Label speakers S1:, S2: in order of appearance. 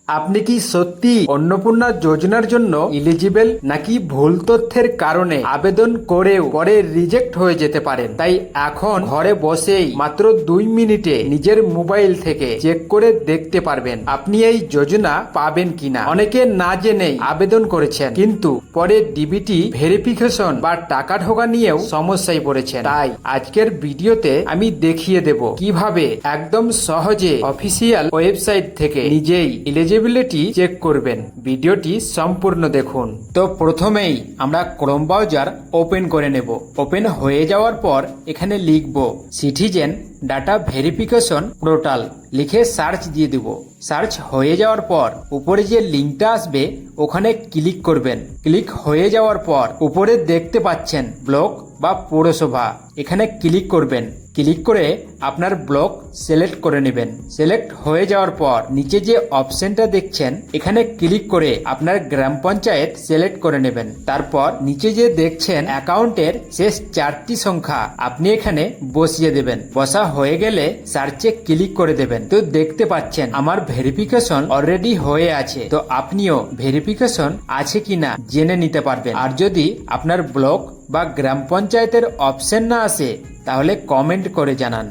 S1: আপনি কি সত্যি অন্নপূর্ণা যোজনার জন্য এলিজিবল, নাকি ভুল তথ্যের কারণে আবেদন করেও পরে রিজেক্ট হয়ে যেতে পারেন? তাই এখন ঘরে বসেই মাত্র 2 মিনিটে নিজের মোবাইল থেকে চেক করে দেখতে পারবেন আপনি এই যোজনা পাবেন কিনা। অনেকে না জেনেই আবেদন করেছেন, কিন্তু পরে ডিবিটি ভেরিফিকেশন বা টাকা ঢোকা নিয়েও সমস্যায় পড়েছেন। তাই আজকের ভিডিওতে আমি দেখিয়ে দেব কিভাবে একদম সহজে অফিসিয়াল ওয়েবসাইট থেকে নিজেই এলিজিবিলিটি চেক করবেন। ভিডিওটি সম্পূর্ণ দেখুন। তো প্রথমেই আমরা ক্রোম ব্রাউজার ওপেন করে নেব। ওপেন হয়ে যাওয়ার পর এখানে লিখব সিটিজেন ডাটা ভেরিফিকেশন পোর্টাল, লিখে সার্চ দিয়ে দিব। সার্চ হয়ে যাওয়ার পর উপরে যে লিঙ্কটা আসবে ওখানে ক্লিক করবেন। ক্লিক হয়ে যাওয়ার পর উপরে দেখতে পাচ্ছেন ব্লক বা পৌরসভা, এখানে ক্লিক করবেন। ক্লিক করে আপনার ব্লক সিলেক্ট করে নেবেন। সিলেক্ট হয়ে যাওয়ার পর নিচে যে অপশনটা দেখছেন এখানে ক্লিক করে আপনার গ্রাম পঞ্চায়েত সিলেক্ট করে নেবেন। তারপর নিচে যে দেখছেন অ্যাকাউন্টের শেষ 4টি সংখ্যা আপনি এখানে বসিয়ে দেবেন। বসা হয়ে গেলে সার্চে ক্লিক করে দেবেন। তো দেখতে পাচ্ছেন আমার ভেরিফিকেশন অলরেডি হয়ে আছে। তো আপনিও ভেরিফিকেশন আছে কিনা জেনে নিতে পারবেন। আর যদি আপনার ব্লক বা গ্রাম পঞ্চায়েতের অপশন না আসে তাহলে কমেন্ট করে জানান।